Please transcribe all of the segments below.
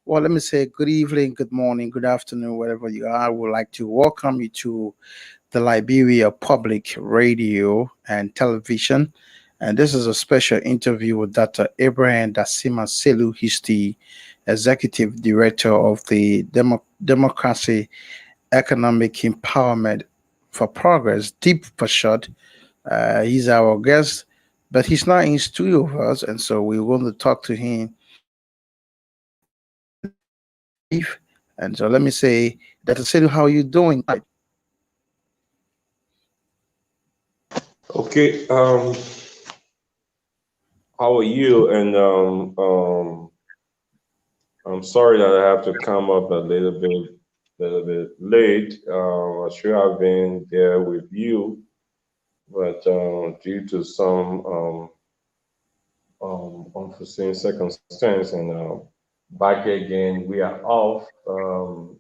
Well, let me say good evening, good morning, good afternoon, wherever you are. I would like to welcome you to the Liberia Public Radio and Television. And this is a special interview with Dr. Abraham Dasima Sellu. He's the Executive Director of the Democracy Economic Empowerment for Progress, DEEP for short. He's our guest, but he's not in studio with us, and so we want to talk to him live. And so let me say, Dr. Sellu, how are you doing tonight? Okay, how are you? And I'm sorry that I have to come up a little bit late. I should have been there with you, but due to some unforeseen circumstance, and back again, we are off. I'm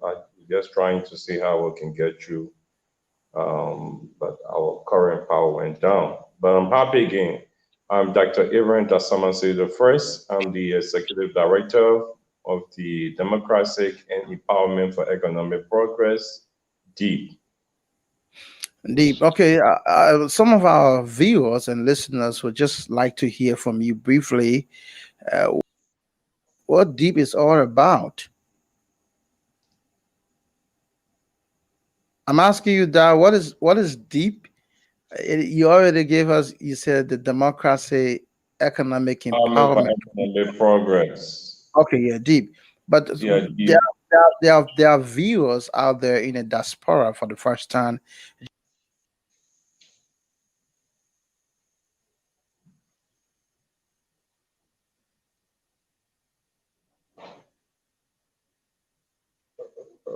just trying to see how we can get through, but our current power went down. But I'm happy again. I'm Dr. Ibrahim Tassamasi the first. I'm the Executive Director of the Democratic and Empowerment for Economic Progress, DEEP. Deep. Okay, some of our viewers and listeners would just like to hear from you briefly what Deep is all about. I'm asking you that what is Deep? You already gave us. You said the Democracy Economic Empowerment for Empowerment. Economic Progress. Okay, yeah, Deep. But Yeah, there, DEEP. there are viewers out there in the diaspora for the first time.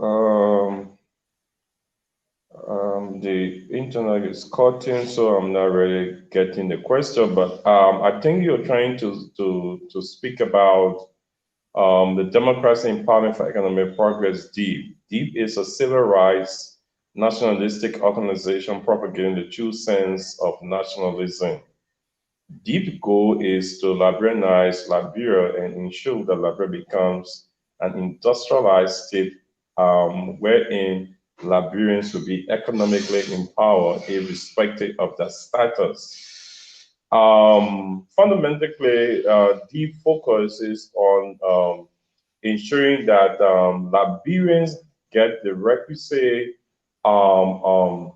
Um, the internet is cutting, so I'm not really getting the question. But I think you're trying to speak about the Democracy Empowerment for Economic Progress, DEEP. DEEP is a civil rights nationalistic organization propagating the true sense of nationalism. DEEP goal is to Liberianize Liberia and ensure that Liberia becomes an industrialized state wherein Liberians will be economically empowered irrespective of their status. Fundamentally, DEEP focuses on ensuring that Liberians get the requisite um, um,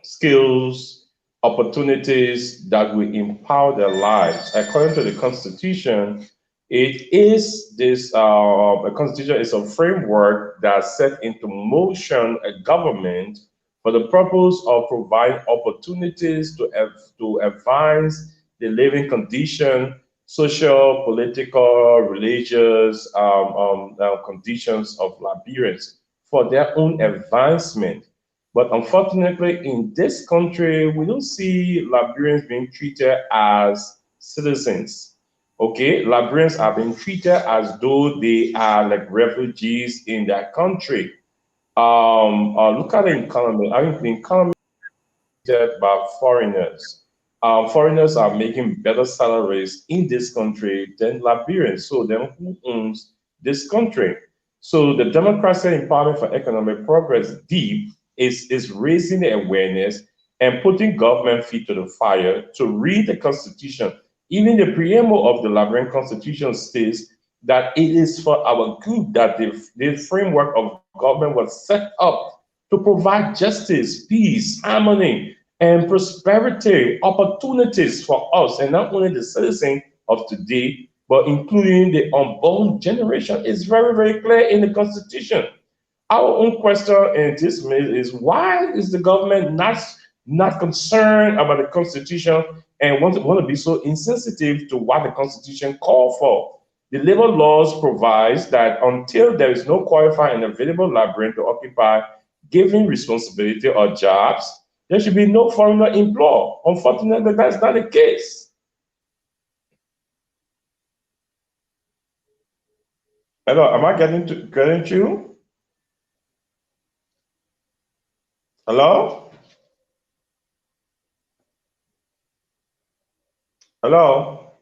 skills, opportunities that will empower their lives. According to the Constitution, it is this a constitution is a framework that set into motion a government for the purpose of providing opportunities to advance the living condition, social, political, religious conditions of Liberians for their own advancement. But unfortunately, in this country, we don't see Liberians being treated as citizens. Okay, Liberians are being treated as though they are like refugees in their country. Look at the economy. I mean, the economy is treated by foreigners. Foreigners are making better salaries in this country than Liberians. So then, who owns this country? So the Democracy Empowerment for Economic Progress, DEEP, is raising the awareness and putting government feet to the fire to read the Constitution. Even the preamble of the Liberian Constitution states that it is for our good that the framework of government was set up to provide justice, peace, harmony, and prosperity opportunities for us, and not only the citizen of today, but including the unborn generation. It's very, very clear in the Constitution. Our own question in this mail is why is the government not concerned about the Constitution and want to be so insensitive to what the Constitution called for? The labor laws provides that until there is no qualified and available Liberian to occupy given responsibility or jobs, there should be no foreigner employed. Unfortunately, that's not the case. Hello, am I getting you? Hello? Hello?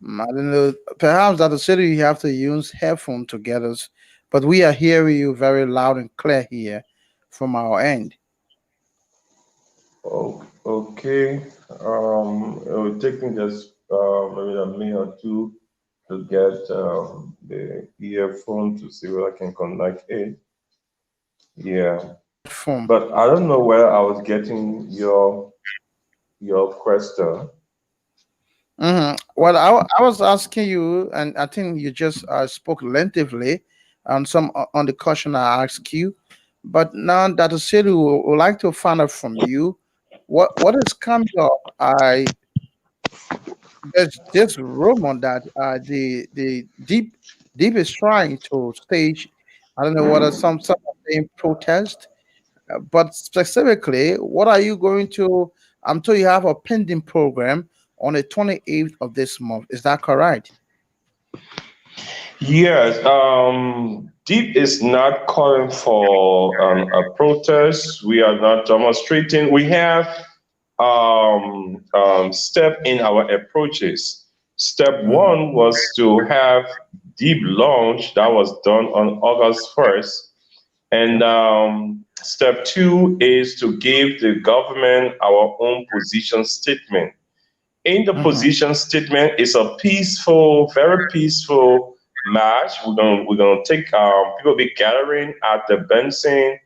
I don't know. Perhaps at the city you have to use headphone to get us, but we are hearing you very loud and clear here from our end. Oh, okay. It will take me just maybe a minute or two to get the earphone to see where I can connect it. Yeah, Headphone. but I don't know where I was getting your question. Well, I was asking you, and I think you just spoke lengthily on some on the question I asked you. But now that the city would like to find out from you, what is coming up? I There's this rumor that the deep is trying to stage. I don't know what are some are saying protest, but specifically, what are you going to? I'm told you have a pending program on the 28th of this month. Is that correct? Yes, Deep is not calling for a protest. We are not demonstrating. We have step in our approaches. Step Mhm, one was to have Deep launch. That was done on August 1st. okay. And step two is to give the government our own position statement. In the Mhm, position statement, it's a peaceful, very peaceful march. We're gonna take people will be gathering at the Benson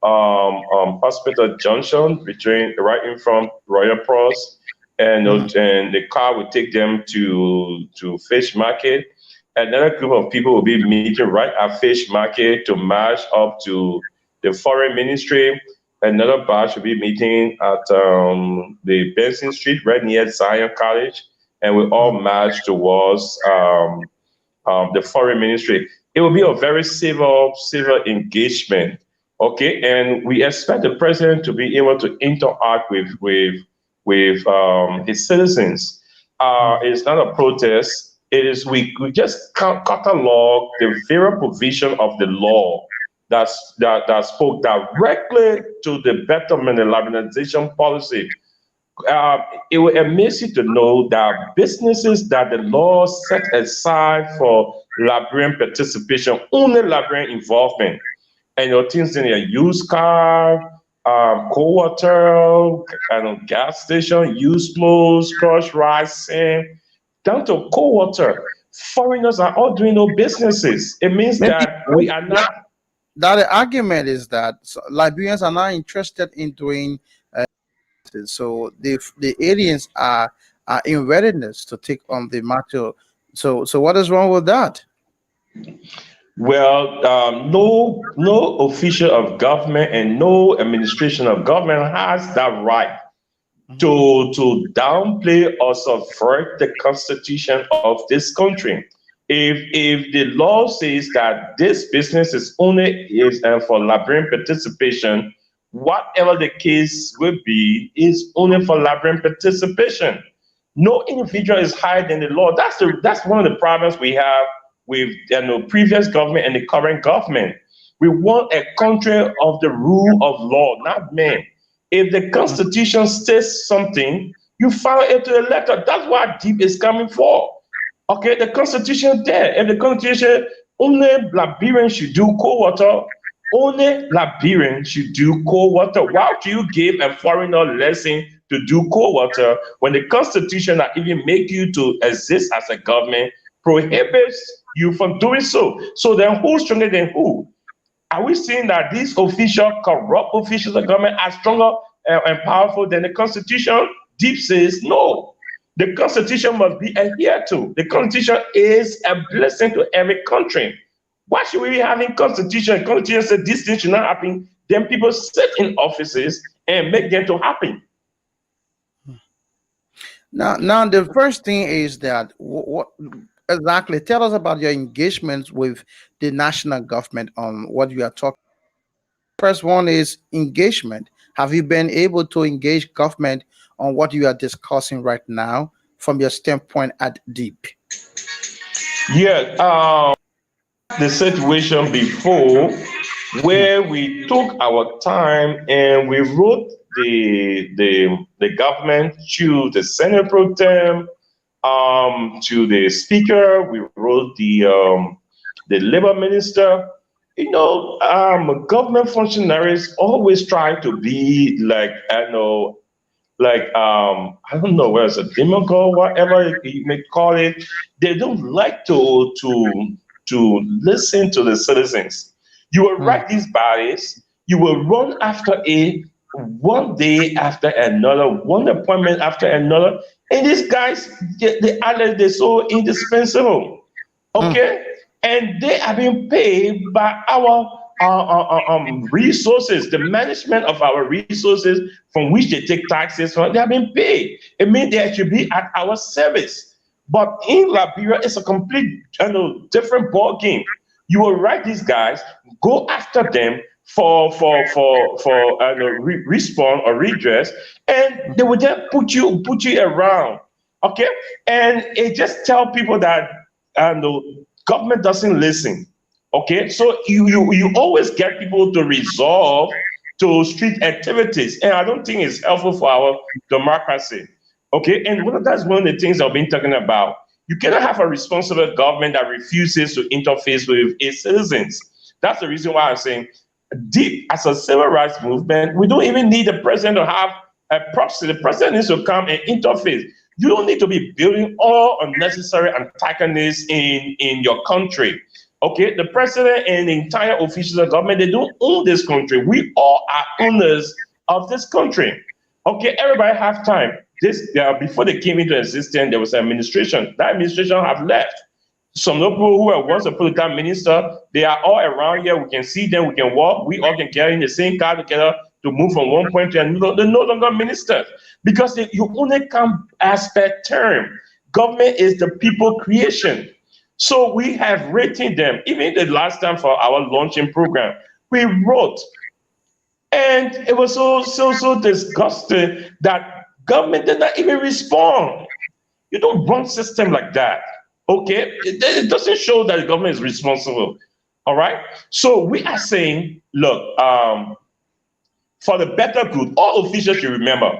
Hospital Junction between right in front Royal Cross, mhm, and the car will take them to Fish Market. Another group of people will be meeting right at Fish Market to march up to the Foreign Ministry. Another batch will be meeting at the Benson Street, right near Zion College, and we all mhm, march towards the foreign ministry. It will be a very civil engagement. Okay, and we expect the president to be able to interact with his citizens. mhm. It's not a protest. It is we just catalog the very provision of the law that spoke directly to the betterment and liberalization policy. uh, it will amaze you to know that businesses that the law set aside for Liberian participation, only Liberian involvement, and your things in your used car, co-water, and gas station, used clothes, crush rice, down to co-water. Foreigners are all doing no businesses. It means Maybe that we are not. that the argument is that Liberians are not interested in doing so the aliens are in readiness to take on the matter. So what is wrong with that? Well, no official of government and no administration of government has that right Mhm, to downplay or subvert the constitution of this country. If the law says that this business is only is for Liberian participation, whatever the case will be, is only for Liberian participation. No individual is higher than the law. That's one of the problems we have with previous government and the current government. We want a country of the rule of law, not men. If the mhm, Constitution states something, you follow it to the letter. That's what deep is coming for. Okay, the Constitution there. If the Constitution only Liberians should do co-water, only Liberians should do co-water. Why do you give a foreigner lesson to do co-water when the Constitution that even make you to exist as a government prohibits you from doing so? So then who's stronger than who? Are we seeing that these official, corrupt officials of government are stronger and powerful than the Constitution? Deep says no. The Constitution must be adhered to. The Constitution is a blessing to every country. Why should we be having Constitution? Constitution said this thing should not happen. Then people sit in offices and make them to happen. Now the first thing is that what exactly? Tell us about your engagements with the national government on what you are talking. First one is engagement. Have you been able to engage government on what you are discussing right now from your standpoint at deep? Yeah, the situation before Mhm, where we took our time and we wrote the government through the Senate pro tem, to the speaker. We wrote the labor minister. Government functionaries always try to be like, I know, like I don't know where it's a demagogue, whatever you may call it. They don't like to listen to the citizens. You will mm, write these bodies, you will run after it one day after another, one appointment after another, and these guys, they're so indispensable. mm, Okay, and they are being paid by our resources, the management of our resources from which they take taxes from. They are being paid. It means they should be at our service. But in Liberia, it's a complete, different ball game. You will write these guys, go after them for respawn or redress, and they will then put you around. Okay, and it just tell people that the government doesn't listen. Okay, so you always get people to resolve to street activities, and I don't think it's helpful for our democracy. Okay, and that's one of the things I've been talking about. You cannot have a responsible government that refuses to interface with its citizens. That's the reason why I'm saying, deep as a civil rights movement, we don't even need the president to have a proxy. The president needs to come and interface. You don't need to be building all unnecessary antagonists in your country. Okay, the president and the entire officials of government, they don't own this country. We all are owners of this country. Okay, everybody have time. This before they came into existence, there was an administration. That administration have left. Some people who are once a political minister, they are all around here. We can see them, we can walk, we all can get in the same car together to move from one point to another. They're no longer ministers because you only come as per term. Government is the people creation. So we have written them. Even the last time for our launching program, we wrote, and it was so disgusting that government did not even respond. You don't run system like that. Okay, it doesn't show that the government is responsible. All right. So we are saying, look, for the better good, all officials should remember.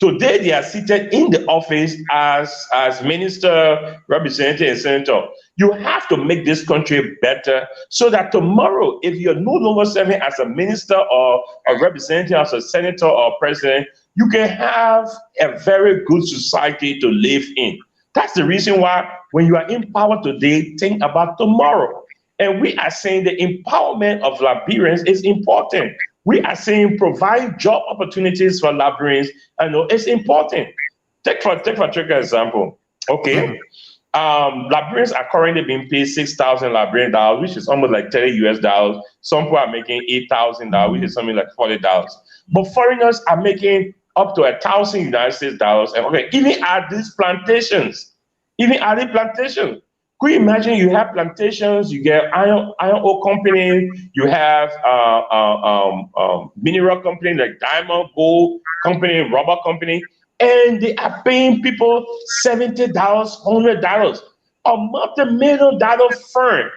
Today they are seated in the office as minister, representative, and senator. You have to make this country better so that tomorrow, if you're no longer serving as a minister or a representative, as a senator or president, you can have a very good society to live in. That's the reason why when you are in power today, think about tomorrow. And we are saying the empowerment of Liberians is important. We are saying provide job opportunities for Liberians. I know it's important. Take for example. mm, Okay, Liberians are currently being paid 6,000 Liberian dollars, which is almost like 30 US dollars. Some people are making $8,000, which is something like $40. But foreigners are making up to 1,000 United States dollars. And okay, even at these plantations, even at the plantation. Could you imagine you have plantations, you get iron ore company, you have mineral company like diamond, gold company, rubber company, and they are paying people $70, $100, a multi-million dollar firm.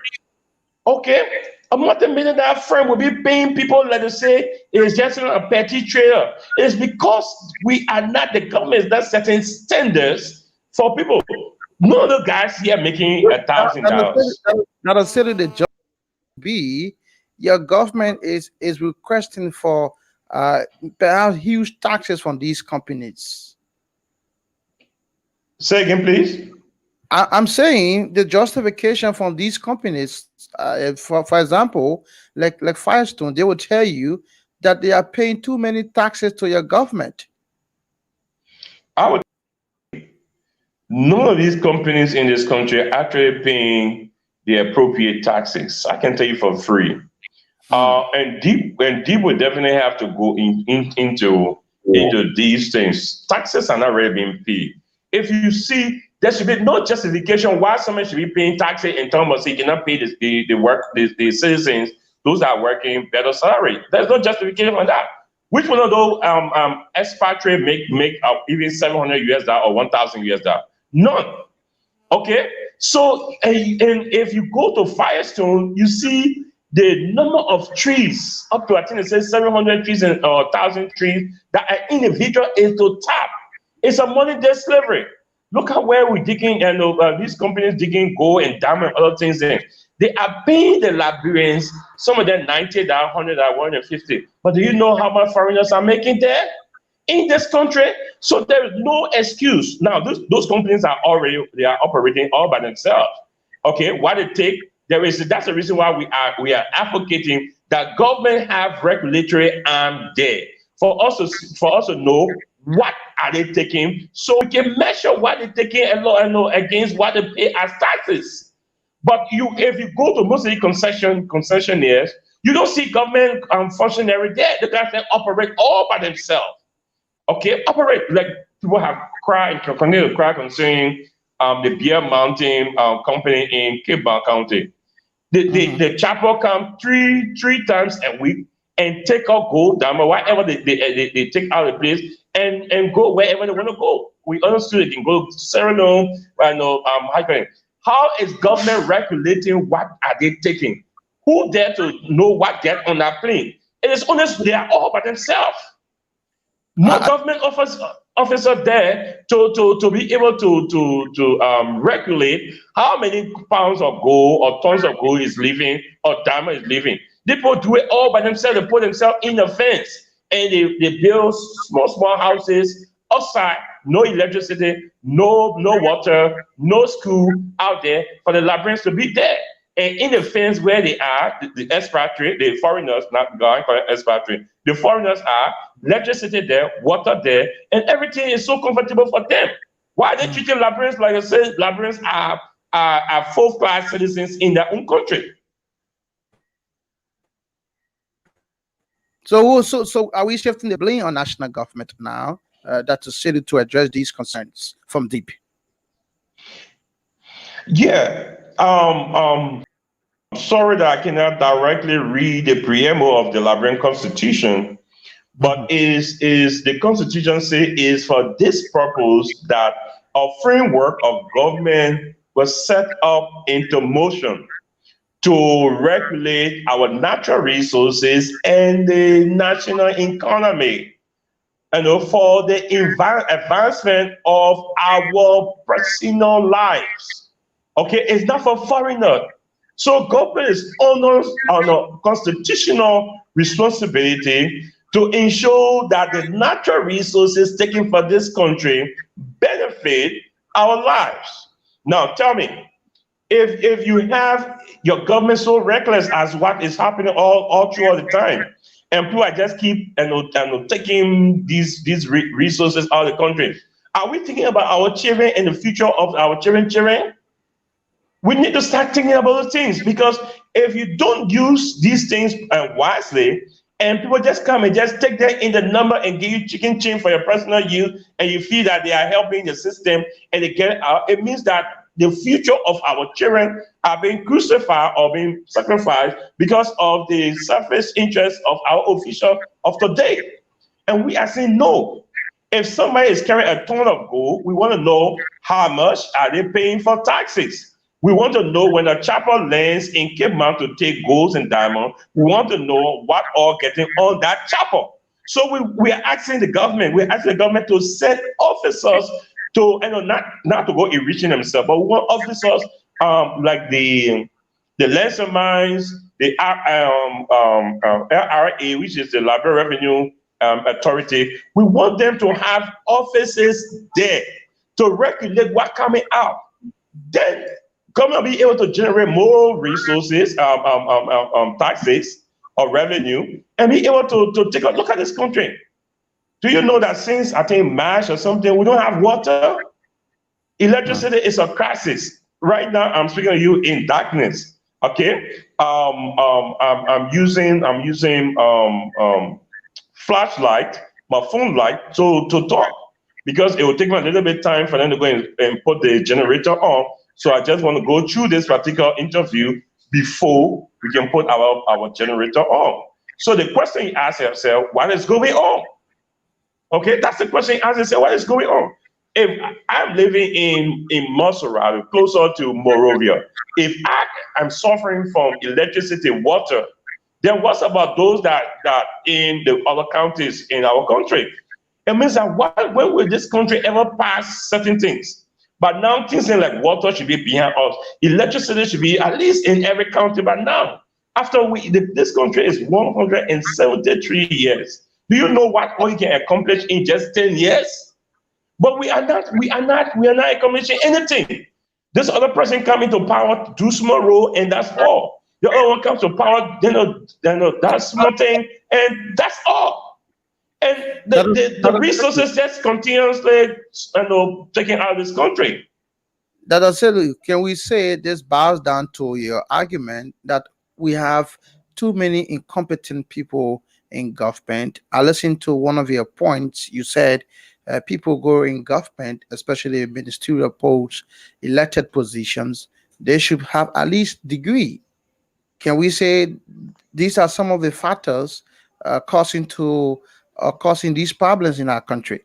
Okay, a multi-million dollar firm will be paying people, let us say, it's just a petty trader. It's because we are not the government that setting standards for people. None of the guys here making a thousand Not necessarily, dollars. not necessarily the job be your government is requesting for perhaps huge taxes from these companies. Say again, please. I'm saying the justification from these companies, for example, like Firestone, they will tell you that they are paying too many taxes to your government. I would None of these companies in this country are actually paying the appropriate taxes. I can tell you for free. Mm, And deep would definitely have to go into these things. Taxes are not really being paid. If you see, there should be no justification why someone should be paying taxes in terms of he cannot pay the citizens, those that are working better salary. There's no justification for that. Which one of those expatriate make even 700 US dollar or 1,000 US dollar? None. Okay, so and if you go to Firestone, you see the number of trees up to, I think it says 700 trees and 1,000 trees that an individual is to tap. It's a modern day slavery. Look at where we're digging, and these companies digging gold and diamond and other things in. They are paying the Liberians, some of them 90, that 100, that 150. But do you know how much foreigners are making there in this country? So there is no excuse. Now, those companies are already, they are operating all by themselves. Okay, what it take, that's the reason why we are advocating that government have regulatory arm there for us to know what are they taking, so we can measure what they're taking and know against what they pay as taxes. But if you go to most of the concessionaires, you don't see government functionary there. The guys that operate all by themselves. Okay, operate like people have cried, continue to cry concerning the Beer Mountain company in Cape Town County. The chapel come three times a week and take out gold, diamond, whatever they take out of the place and go wherever they want to go. We understood they can go to Sereno, I know how is government regulating what are they taking? Who dare to know what get on that plane? It is honest, they are all by themselves. No government officer there to be able to regulate how many pounds of gold or tons of gold is leaving or diamond is leaving. People do it all by themselves. They put themselves in the fence and they build small houses outside. No electricity, no water, no school out there for the Liberians to be there. And in the fence where they are, the expatriate, the foreigners, not going for expatriate, the foreigners are, electricity there, water there, and everything is so comfortable for them. Why are they treating Liberians like I said? Liberians are fourth-class citizens in their own country. So are we shifting the blame on national government now that is scheduled to address these concerns from deep? Yeah. Sorry that I cannot directly read the preamble of the Liberian Constitution, but is the Constitution say is for this purpose that a framework of government was set up into motion to regulate our natural resources and the national economy, for the advancement of our personal lives. Okay, it's not for foreigners. So government is on a constitutional responsibility to ensure that the natural resources taken for this country benefit our lives. Now tell me, if you have your government so reckless as what is happening all through all the time, and people are just keep taking these resources out of the country, are we thinking about our children and the future of our children? We need to start thinking about those things, because if you don't use these things wisely, and people just come and just take that in the number and give you chicken change for your personal use, and you feel that they are helping the system and they get it out, it means that the future of our children are being crucified or being sacrificed because of the selfish interest of our official of today. And we are saying no. If somebody is carrying a ton of gold, we want to know how much are they paying for taxes. We want to know when a chopper lands in Cape Mount to take golds and diamonds, we want to know what all getting on that chopper. So we are asking the government, to send officers to, not to go enriching themselves, but we want officers like the lesser mines, the LRA, which is the Library Revenue Authority. We want them to have offices there to regulate what's coming out. Then government will be able to generate more resources, taxes or revenue, and be able to take a look at this country. Do you know that since I think March or something, we don't have water? Electricity is a crisis. Right now, I'm speaking to you in darkness. Okay, I'm using flashlight, my phone light to talk, because it will take me a little bit time for them to go and put the generator on. So I just want to go through this particular interview before we can put our generator on. So the question you ask yourself, what is going on? Okay, that's the question you ask yourself, what is going on? If I'm living in Montserrat, closer to Morovia, if I'm suffering from electricity, water, then what's about those that in the other counties in our country? It means that when will this country ever pass certain things? But now things like water should be behind us. Electricity should be at least in every country. But now, after this country is 173 years. Do you know what oil can accomplish in just 10 years? But we are not accomplishing anything. This other person come into power to do small role, and that's all. The other one comes to power, that small thing, and that's all. And That is, the resources just continuously, taking out of this country. that I said, can we say this bows down to your argument that we have too many incompetent people in government? I listened to one of your points. You said people go in government, especially ministerial posts, elected positions, they should have at least degree. Can we say these are some of the factors causing these problems in our country?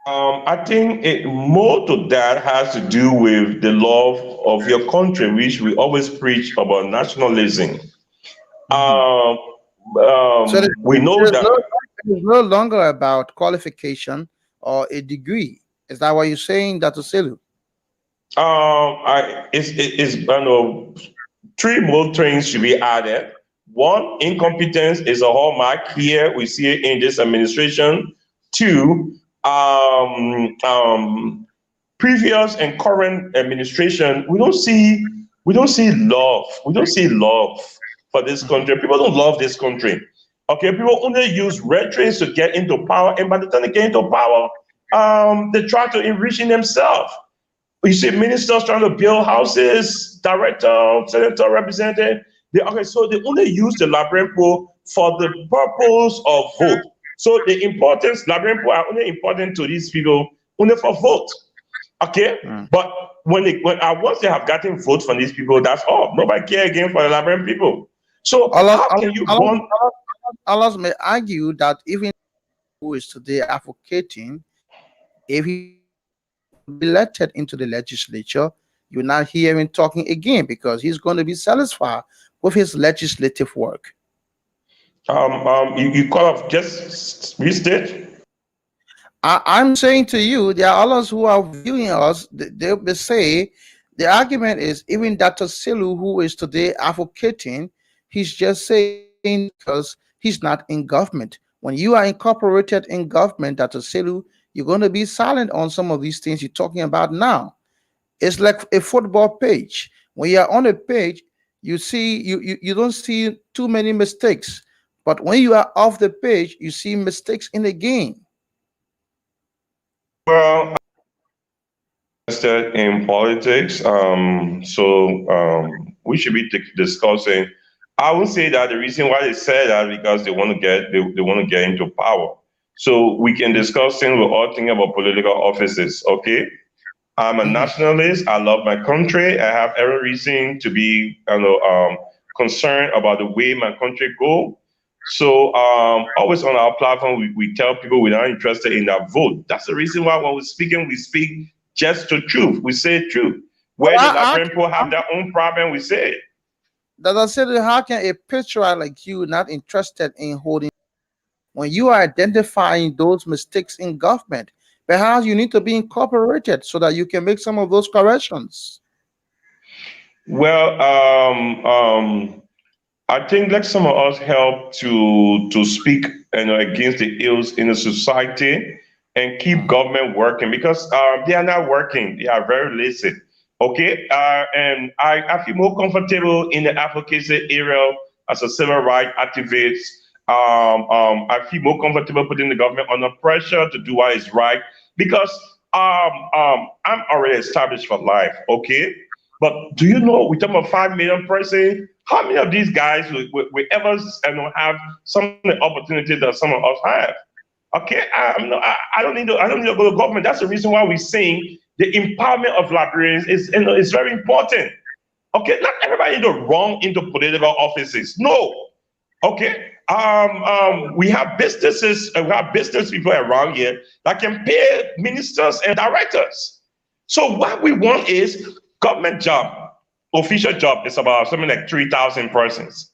I think more to that has to do with the love of your country, which we always preach about nationalism. Mhm. Um, So we know that it is no longer about qualification or a degree. Is that what you're saying, Dr. Selu? it's three more things should be added. One, incompetence is a hallmark here. We see it in this administration. Two, previous and current administration, we don't see love. We don't see love for this Mhm. country. People don't love this country. Okay, people only use rhetoric to get into power, and by the time they get into power, they try to enrich in themselves. You see ministers trying to build houses, director, senator, representative. Okay, so they only use the labyrinth pool for the purpose of vote. So the importance, labyrinth pool are only important to these people only for vote. Okay, Mm. but once they have gotten votes from these people, that's all. Nobody care again for the labyrinth people. So Allah, how Allah, can you Allah, want? Allah, Allah may argue that even who is today advocating, if he could be elected into the legislature, you're not hear him talking again because he's going to be satisfied with his legislative work. You call off just restate? I'm saying to you, there are others who are viewing us. They say the argument is even Dr. Silu, who is today advocating, he's just saying because he's not in government. When you are incorporated in government, Dr. Silu, you're going to be silent on some of these things you're talking about now. It's like a football page. When you're on a page, you don't see too many mistakes. But when you are off the page, you see mistakes in the game. Well, interested in politics. So we should be discussing. I would say that the reason why they say that because they want to get into power. So we can discuss things. We're all thinking about political offices. Okay, I'm a Mhm. nationalist. I love my country. I have every reason to be, concerned about the way my country go. So always on our platform, we tell people we're not interested in that vote. That's the reason why when we're speaking, we speak just the truth. We say truth. But Where the Liberian people have their own problem, we say it. that I said, how can a patriot like you not interested in holding when you are identifying those mistakes in government? Perhaps you need to be incorporated so that you can make some of those corrections. Well, I think let some of us help to speak, against the ills in the society and keep Mhm. government working because they are not working. They are very lazy. Okay, and I feel more comfortable in the advocacy area as a civil rights activist. I feel more comfortable putting the government under pressure to do what is right because I'm already established for life. Okay, but do you know we talk about 5 million person? How many of these guys will ever have some of the opportunity that some of us have? Okay, I don't need to go to government. That's the reason why we're saying the empowerment of librarians is very important. Okay, not everybody need to run into political offices. No. Okay. We have businesses, we have business people around here that can pay ministers and directors. So what we want is government job, official job is about something like 3,000 persons.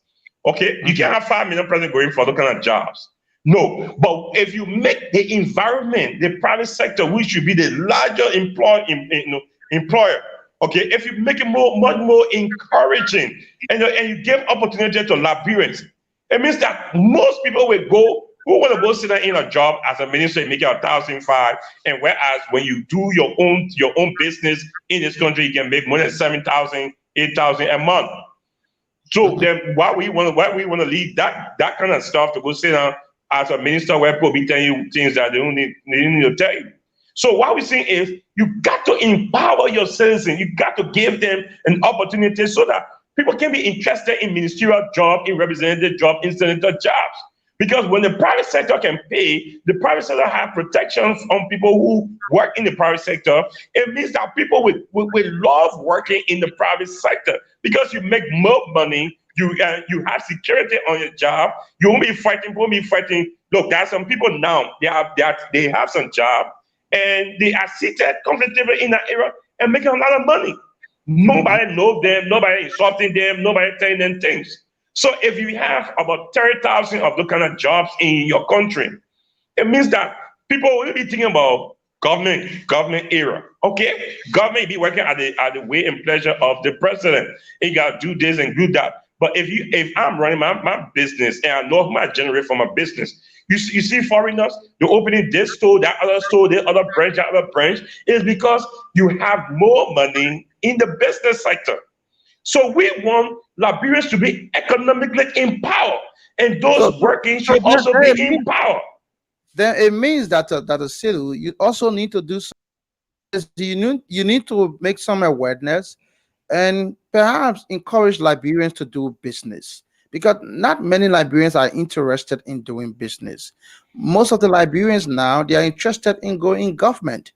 Okay, you Mhm. can't have 5 million persons going for those kind of jobs. No, but if you make the environment, the private sector, which should be the larger employer, okay, if you make it much more encouraging, and you give opportunity to Liberians, it means that most people will go who want to go sit down in a job as a minister and make it 1,500, and whereas when you do your own business in this country, you can make more than 7,000, 8,000 a month. So then why we want to leave that kind of stuff to go sit down as a minister where people be telling you things that they don't need to tell you. So what we're saying is you got to empower your citizens. You got to give them an opportunity so that people can be interested in ministerial job, in representative job, in senator jobs. Because when the private sector can pay, the private sector have protections on people who work in the private sector. It means that people will love working in the private sector because you make more money. You have security on your job. You won't be fighting. Won't be fighting. Look, there are some people now. They have some job and they are seated comfortably in that area and making a lot of money. Nobody knows them. Nobody insulting them. Nobody telling them things. So if you have about 30,000 of those kind of jobs in your country, it means that people will be thinking about government era. Okay, government be working at the way and pleasure of the president. He got to do this and do that. But if I'm running my business and I know how much I generate from my business, you see foreigners, they're opening this store, that other store, this other branch, that other branch, is because you have more money in the business sector. So we want Liberians to be economically empowered, and So, those so, working so should also then be it means, empowered. that a city, you also need to do something. You need to make some awareness and perhaps encourage Liberians to do business, because not many Liberians are interested in doing business. Most of the Liberians now, they are interested in going government.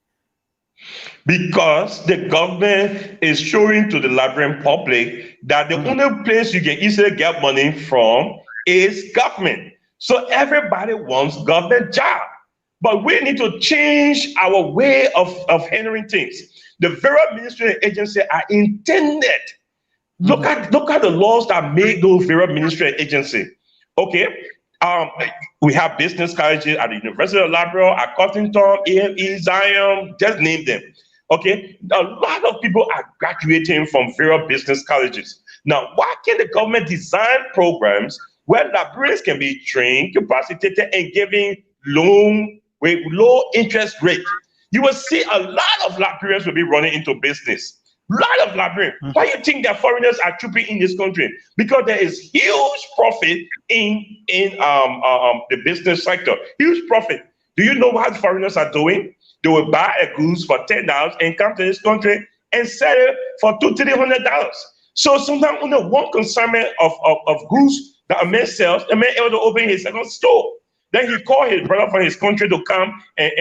Because the government is showing to the Liberian public that the Mhm. only place you can easily get money from is government. So everybody wants government job. But we need to change our way of handling things. The very ministry and agency are intended. Look Mhm. at look at the laws that make those various ministry and agency. Okay. Um, we have business colleges at the University of Labrador, at Cottington, AME, Zion, just name them. Okay, a lot of people are graduating from various business colleges. Now, why can the government design programs where librarians can be trained, capacitated, and given loan with low interest rate? You will see a lot of librarians will be running into business. Lot of librarians. Why you think that foreigners are trooping in this country? Because there is huge profit in the business sector. Huge profit. Do you know what foreigners are doing? They will buy a goods for $10 and come to this country and sell it for $200-300. So sometimes only one consignment of goods that a man sells, the man able to open his second store. Then he called his brother from his country to come and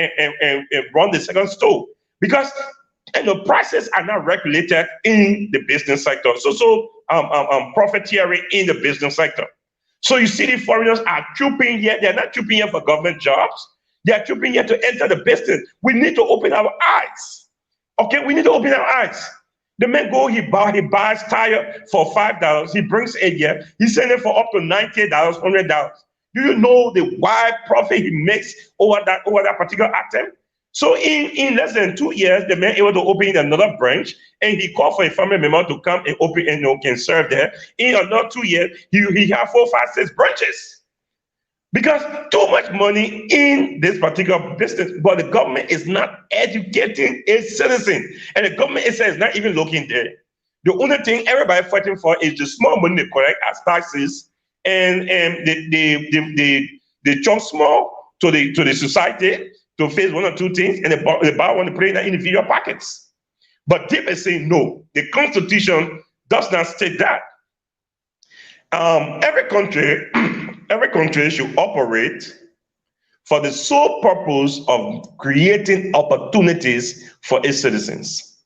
run the second store. Because and the prices are not regulated in the business sector. Profiteering in the business sector. So you see, the foreigners are trooping here. They're not trooping here for government jobs. They are trooping here to enter the business. We need to open our eyes. Okay, we need to open our eyes. The man go, he buys tire for $5. He brings it here. He's selling it for up to $90, $100. Do you know the wide profit he makes over that particular item? So in less than 2 years, the man able to open another branch, and he called for a family member to come and open and can serve there. In another 2 years, he have 4, 5, 6 branches because too much money in this particular business. But the government is not educating its citizen, and the government is not even looking there. The only thing everybody fighting for is the small money they collect as taxes, and they chunk small to the society to face one or two things, and the bar want to put it in the individual pockets. But deep is saying no. The Constitution does not state that. Every country, every country should operate for the sole purpose of creating opportunities for its citizens.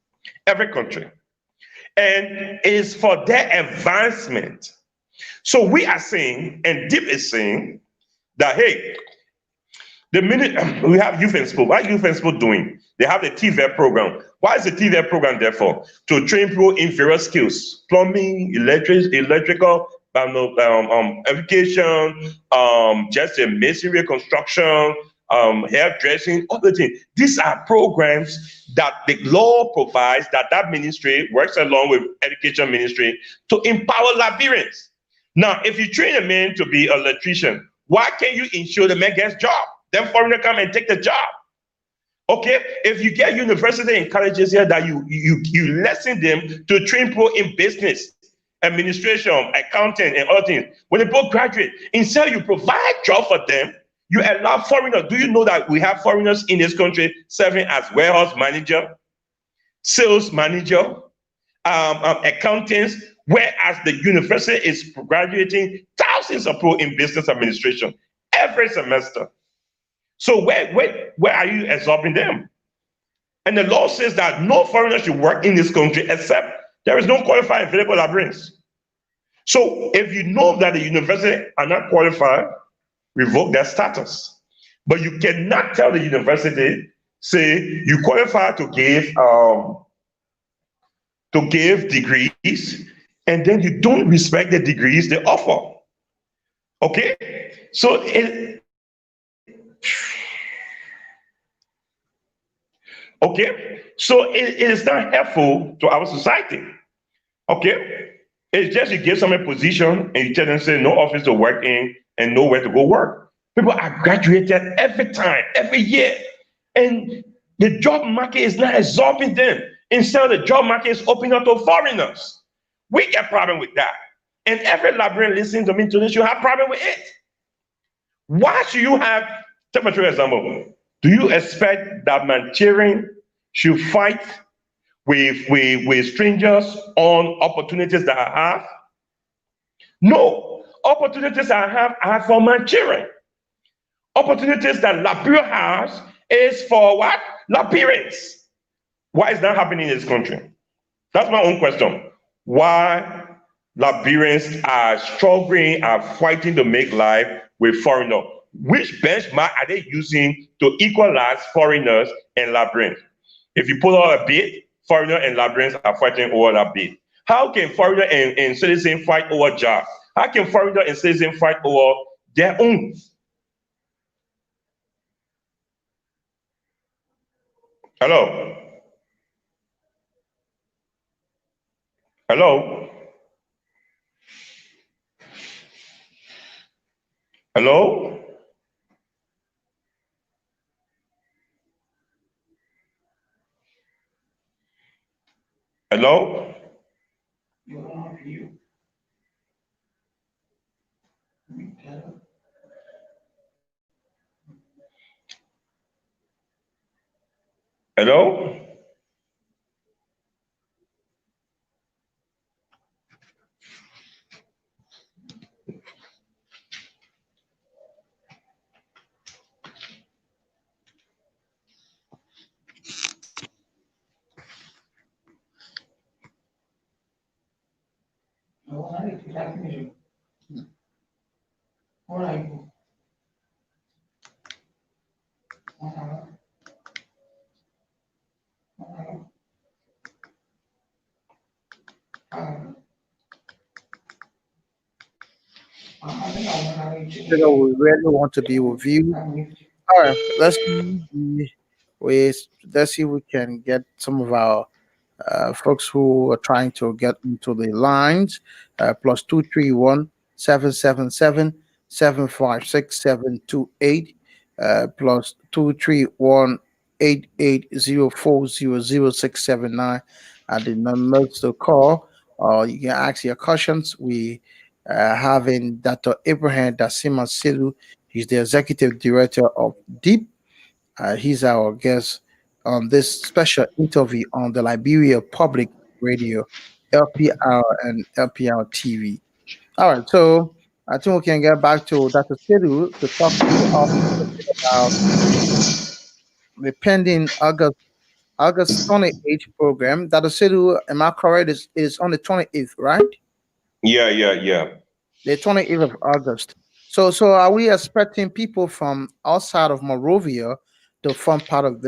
Every country, and it is for their advancement. So we are saying, and Deep is saying that hey, the minute we have youth and school, what are youth and school doing? They have the TVET program. Why is the TVET program there for? To train people in various skills: plumbing, electrical, education, just a masonry construction, hairdressing, other things. These are programs that the law provides that that ministry works along with education ministry to empower Liberians. Now, if you train a man to be an electrician, why can't you ensure the man gets job? Then foreigner come and take the job. Okay, if you get university and colleges here that you lesson them to train people in business, administration, accounting, and other things. When they both graduate, instead you provide job for them, you allow foreigners. Do you know that we have foreigners in this country serving as warehouse manager, sales manager, accountants, whereas the university is graduating thousands of people in business administration every semester. So where are you absorbing them? And the law says that no foreigner should work in this country except there is no qualified available librarians. So if you know that the university are not qualified, revoke their status. But you cannot tell the university, say you qualify to give degrees, and then you don't respect the degrees they offer. Okay, so it is not helpful to our society. Okay, it's just you give someone a position and you tell them say no office to work in and nowhere to go work. People are graduated every time, every year, and the job market is not absorbing them. Instead, the job market is opening up to foreigners. We get problem with that, and every librarian listening to me today should have problem with it. Why should you have? Take my true example. Do you expect that Manchurian should fight with strangers on opportunities that I have? No. Opportunities I have are for my children. Opportunities that Liberia has is for what? Liberians. Why is that happening in this country? That's my own question. Why Liberians are struggling, are fighting to make life with foreigners? Which benchmark are they using to equalize foreigners and Liberians? If you pull out a bid, foreigner and Liberians are fighting over that bid. How can foreigner and citizen fight over jobs? How can foreigner and citizen fight over their own? Hello? Hello? Hello? Hello? Hello? You know, we really want to be with you. All right, we let's see if we can get some of our folks who are trying to get into the lines. Plus 231 777 756 728 plus 231 8804000679 are the numbers to call. You can ask your questions. We having Dr. Abraham Dasima Sellu. He's the executive director of Deep. He's our guest on this special interview on the Liberia Public Radio, LPR and LPR TV. All right, so I think we can get back to Dr. Sedu to talk to us a bit about the pending August 28th program. Dr. Sedu, am I correct? Is on the 28th, right? Yeah. The 28th of August. So are we expecting people from outside of Morovia to form part of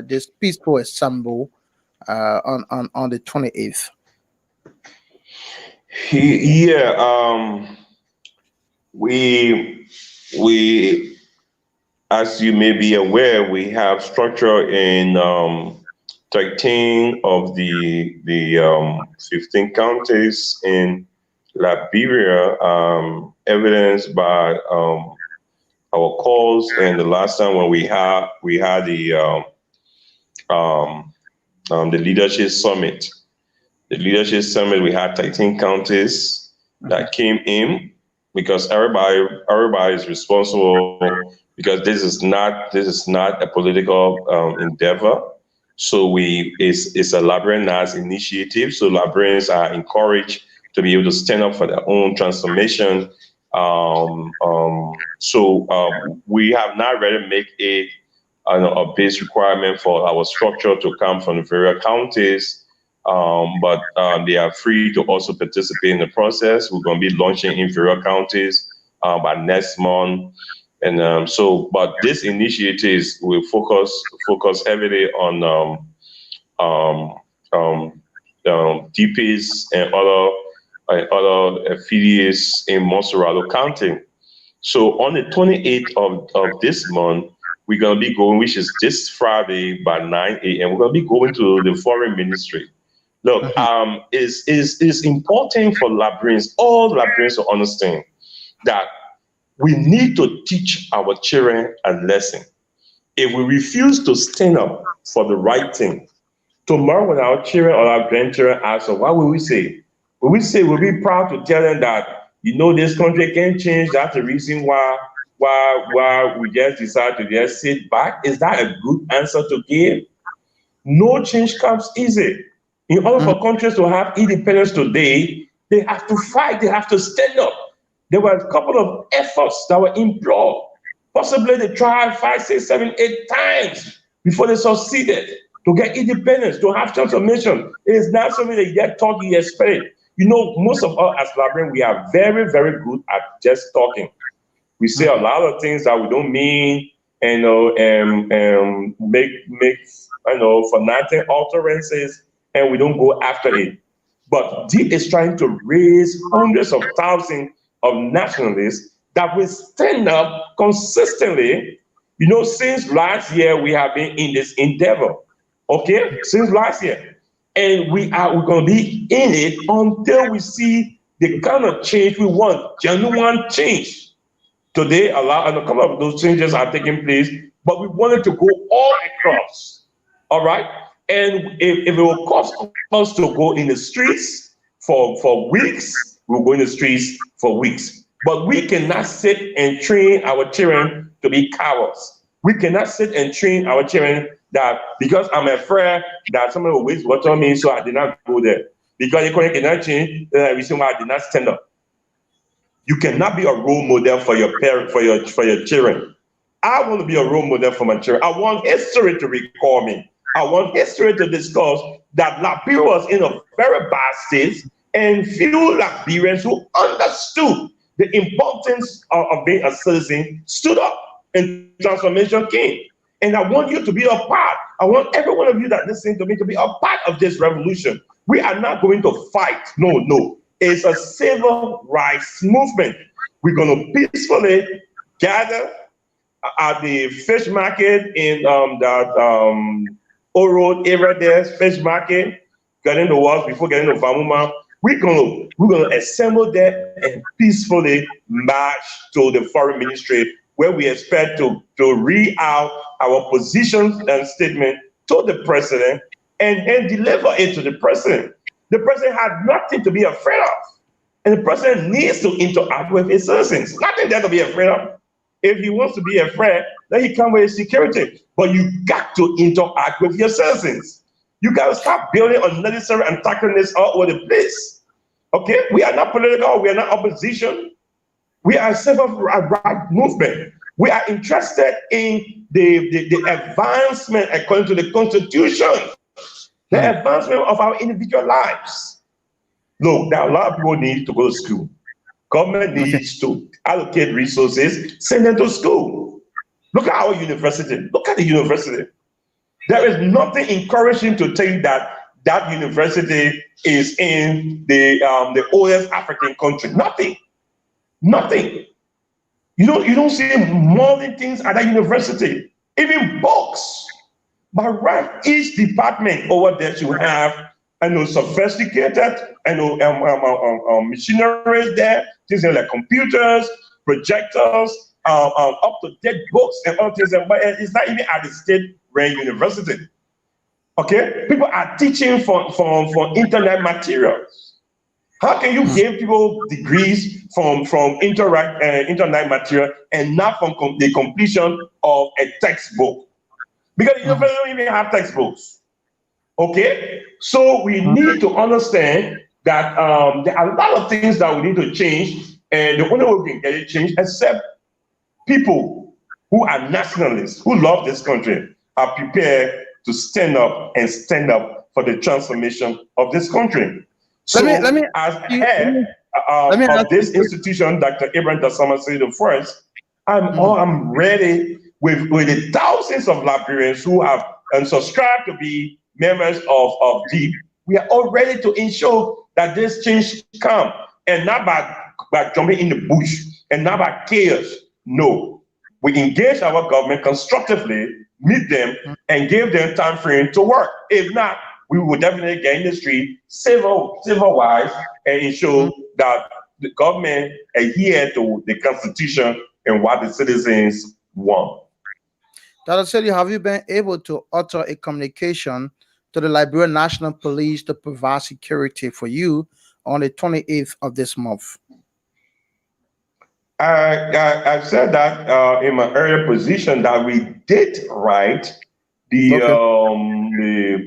this peaceful assembly on the 28th? Yeah, we we as you may be aware, we have structure in 13 of the 15 counties in Liberia, evidenced by our calls. And the last time when we had um, the leadership summit. The leadership summit, we had 13 counties Mhm. that came in because everybody is responsible because this is not a political endeavor. So it's a Liberian initiative. So Liberians are encouraged to be able to stand up for their own transformation. So we have not really make it a base requirement for our structure to come from the various counties, but they are free to also participate in the process. We're going to be launching in various counties by next month, and but this initiatives will focus heavily on um, um, DPs and other affiliates in Monserrado County. So on the 28th of this month, we're going to be going, which is this Friday by 9 a.m. We're going to be going to the foreign ministry. Look, Mhm. it's important for Liberians, all Liberians to understand that we need to teach our children a lesson. If we refuse to stand up for the right thing, tomorrow when our children or our grandchildren ask us, what will we say? Will we say, we'll be proud to tell them that, this country can change. That's the reason why we just decide to just sit back. Is that a good answer to give? No change comes easy. In order Mhm. for countries to have independence today, they have to fight, they have to stand up. There were a couple of efforts that were employed. Possibly they tried 5, 6, 7, 8 times before they succeeded to get independence, to have transformation. It is not something that you get taught, you expect. Most of us as Librarians, we are very, very good at just talking. We say a Mhm. lot of things that we don't mean, and make for nothing utterances, and we don't go after it. But D is trying to raise hundreds of thousands of nationalists that will stand up consistently. Since last year we have been in this endeavor. Okay, since last year, and we're going to be in it until we see the kind of change we want, genuine change. Today, a couple of those changes are taking place, but we wanted to go all across. All right? And if it will cost us to go in the streets for weeks, we'll go in the streets for weeks. But we cannot sit and train our children to be cowards. We cannot sit and train our children that because I'm afraid that somebody will waste water on me, so I did not go there. Because the economy cannot change, the reason why I did not stand up. You cannot be a role model for your parent, for your children. I want to be a role model for my children. I want history to recall me. I want history to discuss that Liberia was in a very bad state, and few Liberians who understood the importance of being a citizen stood up, and transformation came. And I want you to be a part. I want every one of you that listen to me to be a part of this revolution. We are not going to fight. No, no. It's a civil rights movement. We're going to peacefully gather at the fish market in that Oro area there, fish market, getting the walls before getting to Famuma. We're gonna assemble there and peacefully march to the foreign ministry where we expect to read out our positions and statement to the president and deliver it to the president. The president had nothing to be afraid of. And the president needs to interact with his citizens. Nothing there to be afraid of. If he wants to be afraid, then he come with security. But you got to interact with your citizens. You got to stop building unnecessary antagonism all over the place. Okay? We are not political. We are not opposition. We are a civil right movement. We are interested in the advancement according to the Constitution, the Mhm. advancement of our individual lives. Look, there are a lot of people need to go to school. Government Okay. needs to allocate resources, send them to school. Look at our university. Look at the university. There is nothing encouraging to think that that university is in the oldest African country. Nothing, nothing. You don't see modern things at that university, even books. But right, each department over there should have, sophisticated, machineries there, things like computers, projectors, up-to-date books and all things. But it's not even at the state-run university. Okay, people are teaching from internet materials. How can you give people degrees from internet material and not from the completion of a textbook? Because the university don't even have textbooks. Okay, so we need to understand that there are a lot of things that we need to change, and the only way we can get it changed, except people who are nationalists, who love this country, are prepared to stand up for the transformation of this country. Let me So, as you let head me let me ask of this you. institution, Dr. Abraham Dasama said the first, Mhm. I'm ready with the thousands of Liberians who have subscribed to be members of DEEP. We are all ready to ensure that this change come, and not by jumping in the bush and not by chaos. No, we engage our government constructively, meet them, and give them time frame to work. If not, we will definitely get in the street civil wise and ensure that the government adhere to the constitution and what the citizens want. Dr. Sellu, have you been able to utter a communication to the Liberian National Police to provide security for you on the 28th of this month? I said that in my earlier position that we did write Okay.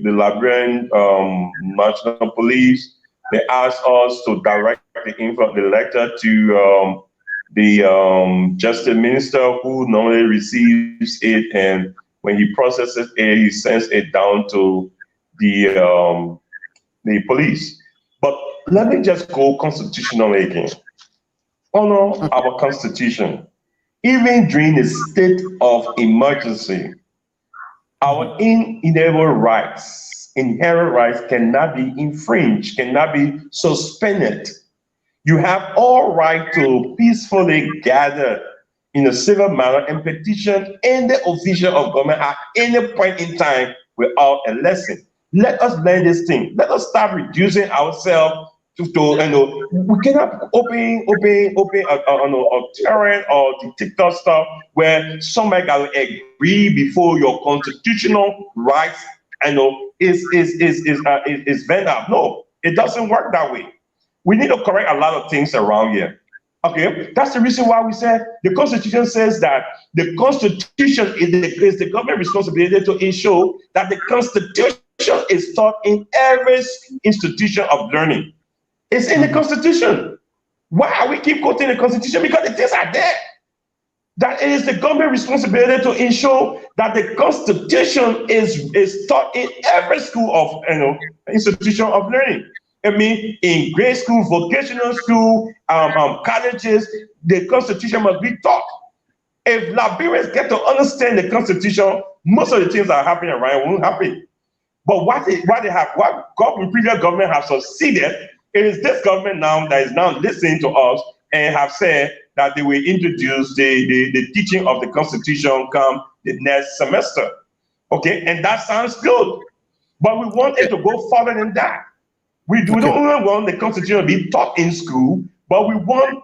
the Liberian National Police. They asked us to direct the letter to the Justice Minister, who normally receives it, and when he processes it, he sends it down to the police. But let me just go constitutionally again. Honor our constitution. Even during a state of emergency, our inherent rights cannot be infringed, cannot be suspended. You have all right to peacefully gather in a civil manner and petition any official of government at any point in time without a lesson. Let us learn this thing. Let us start reducing ourselves to we cannot open a terrain or the TikTok stuff where somebody got to agree before your constitutional rights is bent up. No, it doesn't work that way. We need to correct a lot of things around here. Okay, that's the reason why we said the Constitution says that the Constitution is the government responsibility to ensure that the Constitution is taught in every institution of learning. It's in the Constitution. Why are we keep quoting the Constitution? Because the things are there. That it is the government responsibility to ensure that the Constitution is taught in every school of institution of learning. I mean, in grade school, vocational school, colleges, the Constitution must be taught. If Liberians get to understand the Constitution, most of the things that are happening around won't happen. But previous government have succeeded, it is this government now that is now listening to us and have said that they will introduce the teaching of the Constitution come the next semester. Okay, and that sounds good. But we want it to go further than that. We don't Okay. only want the Constitution to be taught in school, but we want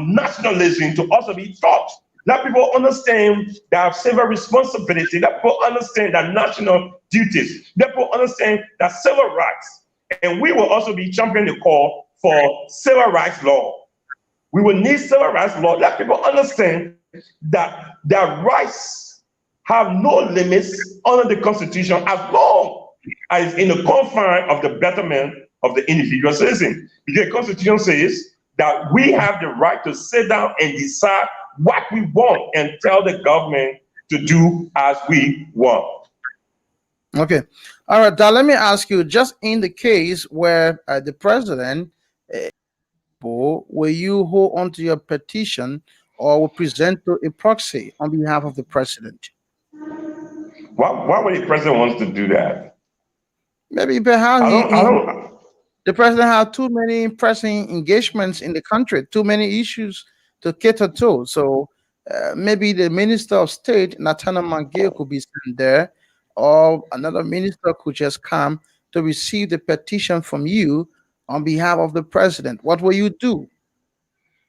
nationalism to also be taught. Let people understand their civil responsibility. Let people understand their national duties. Let people understand their civil rights. And we will also be championing the call for civil rights law. We will need civil rights law. Let people understand that their rights have no limits under the Constitution as long as in the confine of the betterment of the individual citizen. Because the Constitution says that we have the right to sit down and decide what we want and tell the government to do as we want. Okay. All right. Now, let me ask you, just in the case where the president, will you hold on to your petition or will present to a proxy on behalf of the president? Why would the president want to do that? Maybe perhaps I don't, I he don't, the president had too many pressing engagements in the country, too many issues to cater to. So maybe the Minister of State, Natana Mangier, could be sent there, or another minister could just come to receive the petition from you on behalf of the president. What will you do?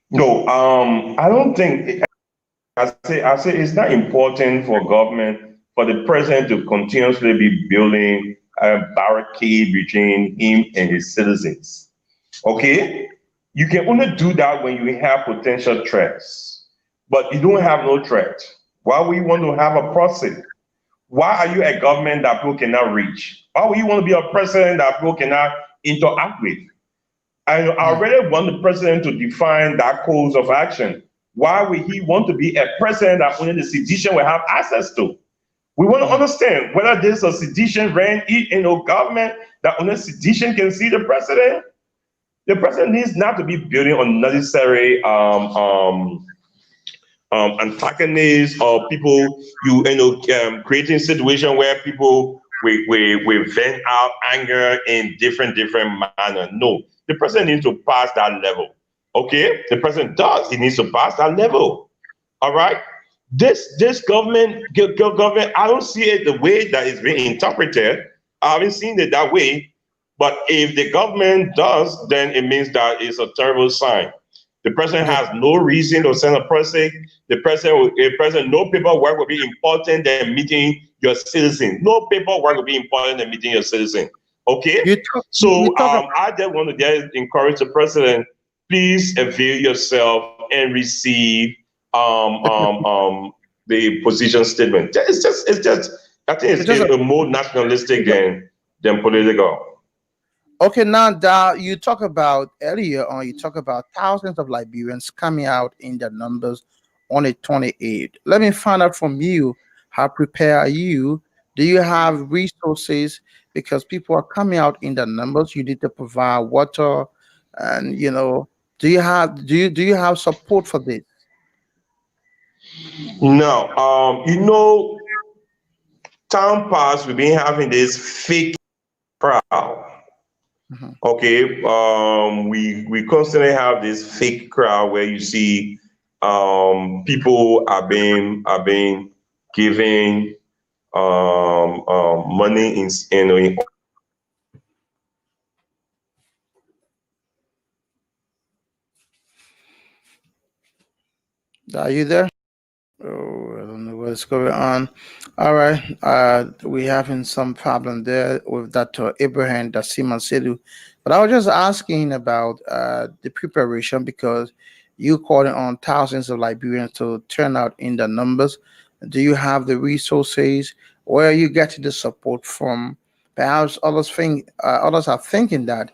no, I don't think, I say it's not important for government, for the president to continuously be building a barricade between him and his citizens. Okay? You can only do that when you have potential threats, but you don't have no threat. Why would you want to have a process? Why are you a government that people cannot reach? Why would you want to be a president that people cannot interact with? I Mhm. already want the president to define that course of action. Why would he want to be a president that only the sedition will have access to? We want to Mhm. understand whether this is a sedition ran in a government that only sedition can see the president. The president needs not to be building unnecessary antagonists or people creating situation where people we vent out anger in different manner. No, the president needs to pass that level. Okay, the president does. He needs to pass that level. All right. This government, I don't see it the way that it's being interpreted. I haven't seen it that way. But if the government does, then it means that it's a terrible sign. The president Yeah. has no reason to send a person. The president, no paperwork will be important than meeting your citizen. No paperwork will be important than meeting your citizen. Okay? You So talk I just want to just encourage the president, please avail yourself and receive the position statement. It's just I think it's it's just a more nationalistic a, than political. okay, now that you talk about earlier on, you talk about thousands of Liberians coming out in their numbers on the 28th. Let me find out from you, how prepared are you? Do you have resources? Because people are coming out in their numbers. You need to provide water, and do you have support for this? Now, town pass we've been having this fake crowd. Mhm. Okay, we constantly have this fake crowd where you see people are being giving money in Are you there? Oh, I don't know what's going on. All right. We having some problem there with Dr. Abraham Dasima Sedu. But I was just asking about the preparation because you calling on thousands of Liberians to turn out in the numbers. Do you have the resources? Where are you getting the support from? Perhaps others are thinking that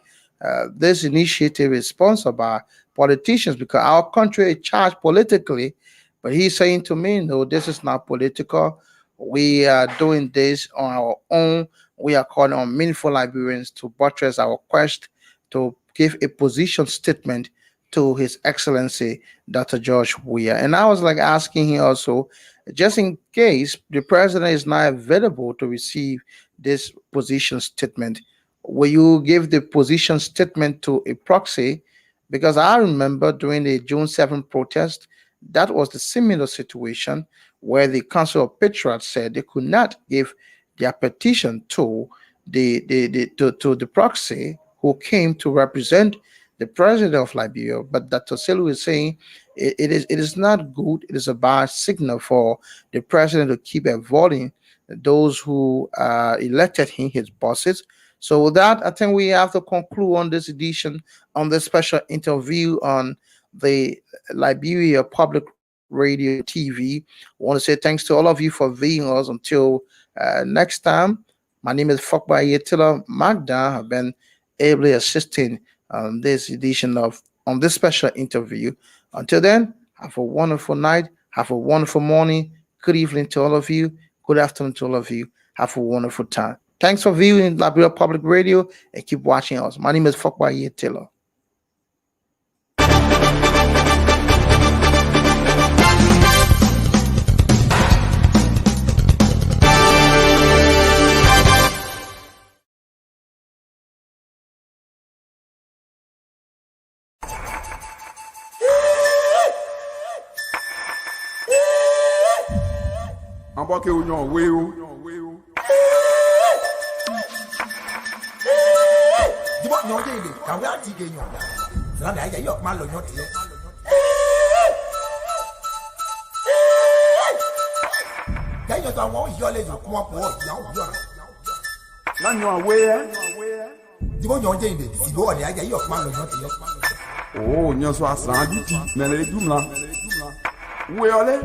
this initiative is sponsored by politicians because our country is charged politically, but he's saying to me, no, this is not political. We are doing this on our own. We are calling on meaningful Liberians to buttress our quest to give a position statement to His Excellency Dr. George Weah. And I was like asking him also, just in case the president is not available to receive this position statement, will you give the position statement to a proxy? Because I remember during the June 7th protest, that was the similar situation where the Council of Patriots said they could not give their petition to to the proxy who came to represent the president of Liberia. But Dr. Sellu is saying it is not good. It is a bad signal for the president to keep avoiding those who elected him, his bosses. So with that, I think we have to conclude on this edition, on this special interview on the Liberia Public Radio and TV. I want to say thanks to all of you for viewing us. Until next time, my name is Fokba Yetila Magda. I've been ably assisting on this edition of on this special interview. Until then, have a wonderful night. Have a wonderful morning. Good evening to all of you. Good afternoon to all of you. Have a wonderful time. Thanks for viewing Liberia Public Radio and keep watching us. My name is Fokba Yetila. Amboke unyon weu. Dibo nyon de ka we ati ge nyon. Sala da ya yok ma lo nyon ti. Ya yo ta won yo le yo ko po ya o yo. La nyon weu. Dibo nyon de si bo ya ya yok ma lo nyon ti yo. Oh, nyon so asan di ti. Men le dum la. Weu ole.